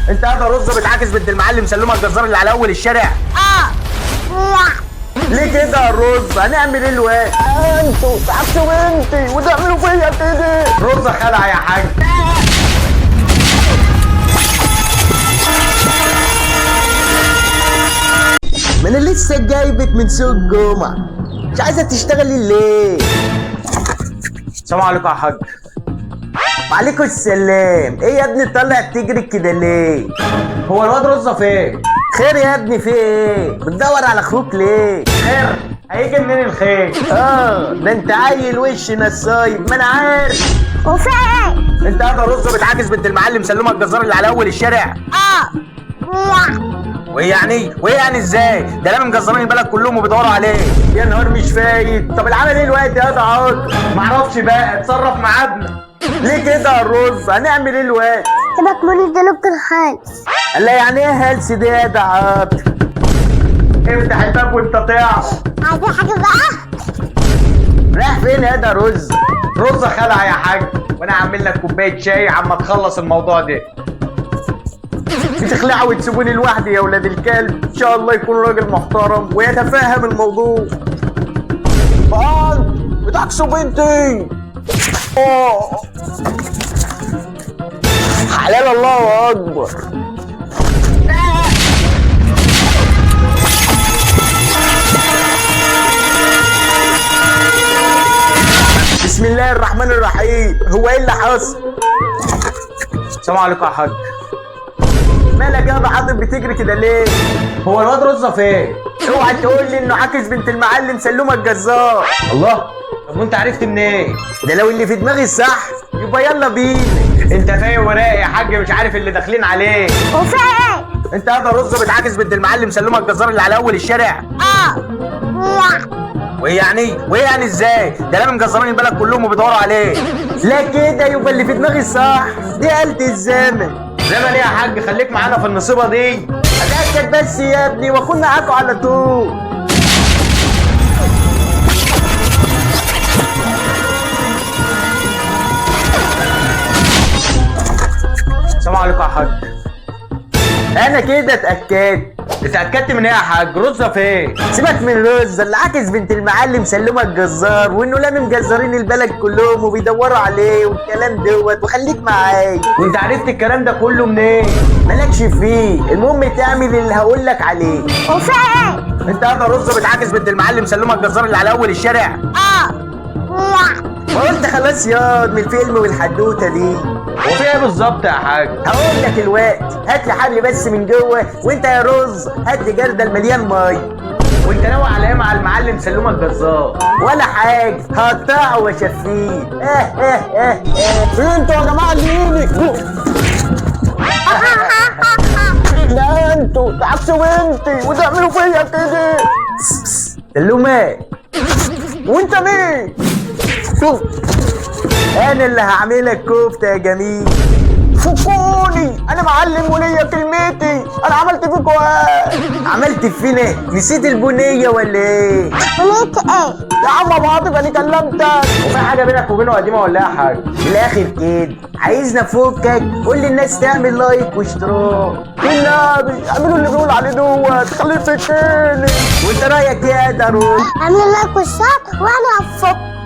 انت قاعد رز بتعاكس بنت المعلم سلومه الجزار اللي على اول الشارع. ليه كده يا رز؟ هنعمل ايه الواد؟ انتوا تعبتوا بنتي وتعملوا فيا كده. رز خلع يا حاج. ما انا لسه جايبك من سوق الجمعة، مش عايزة تشتغلي ليه؟ السلام عليكم يا حاج. وعليكم السلام. ايه يا ابني طالع تجري كده ليه؟ هو الواد رز فين؟ خير يا ابني، في ايه؟ بتدور على اخوك ليه؟ خير؟ هيجي منين الخير؟ ده انت عيل وش نصايب، ما انا عارف. وفي ايه؟ انت قاعد رز بتعاكس بنت المعلم سلومه الجزار اللي على اول الشارع. وايه يعني ازاي؟ ده لامم مجزرين البلد كلهم وبيدوروا عليه. يا نهار مش فايت. طب العمل ايه الوقت يا دعاك؟ معرفش بقى، اتصرف مع ابنك. ليه كده يا رز؟ هنعمل ايه الوقت؟ سيبك من الجنوب الخالص. لا يعني ايه هلس دي يا دعاك؟ افتح الباب وانت تعرف. عايزين حاجة بقى؟ رايح فين يا ده رز؟ رز خلع يا حاج، وانا هعمل لك كوبايه شاي عما تخلص الموضوع ده. بتخلعوا وتسيبوني لوحدي يا ولاد الكلب. ان شاء الله يكون راجل محترم ويتفهم الموضوع. بتعكسوا بنتي. حلال الله اكبر. بسم الله الرحمن الرحيم. هو ايه اللي حصل؟ السلام عليكم يا حاج. مالك يا حاطط بتجري كده ليه؟ هو الواد رز فين؟ اوعى تقول لي انه عاكس بنت المعلم سلومه الجزار. الله، طب وانت عرفت منين؟ ده لو اللي في دماغي صح يبقى يلا بينا. انت فاهم ورايا يا حاج، مش عارف اللي داخلين عليه. وفي ايه؟ انت قاعد رز بتعاكس بنت المعلم سلومه الجزار اللي على اول الشارع. وايه يعني ازاي؟ ده لامم مجزرين البلد كلهم وبيدوروا عليه. لا كده يبقى اللي في دماغي صح. دي آلة الزمن. زمن ايه يا حاج؟ خليك معانا في النصيبه دي. اتاكد بس يا ابني واكون معاكوا على طول. السلام عليكم يا حاج. انا كده اتاكدت. اتاكدت من ايه يا حاج؟ رز فين؟ سيبك من رز اللي عاكس بنت المعلم سلومه الجزار، وانه لامم مجزرين البلد كلهم وبيدوروا عليه والكلام دوت، وخليك معايا. وانت عرفت الكلام ده كله منين؟ مالكش فيه، المهم تعمل اللي هقول لك عليه. وفي ايه؟ انت قاعد رز بتعاكس بنت المعلم سلومه الجزار اللي على اول الشارع. قلت خلاص ياض من الفيلم والحدوته دي. هو في ايه بالظبط يا حاج؟ هقول لك الوقت. هات لي حبل بس من جوه، وانت يا رز هات لي جردل مليان ميه. وانت ناوي على ايه مع المعلم سلومه الجزار؟ ولا حاجه، هقطعه واشفيه. انتوا يا جماعه اللي لا انتوا تعكسوا بنتي وتعملوا فيا كده. سلومه، وانت مين؟ شوف انا اللي هعملك كفته يا جميل. فكوني، انا معلم وليا كلمتي. انا عملت فيكوا ايه؟ عملت فينا ايه؟ نسيت البنيه ولا ايه؟ وليك ايه؟ يا عم ابو عاطف انا كلمتك. وفي حاجه بينك وبينه قديمه ولا ايه يا حاج؟ من الاخر كده عايزنا فكك. قول للناس تعمل لايك واشتراك. والنبي اعملوا اللي بيقول عليه دوت، خليه يفكني. وانت رايك ايه يا دارو؟ اعمل لايك والشير وانا هفك.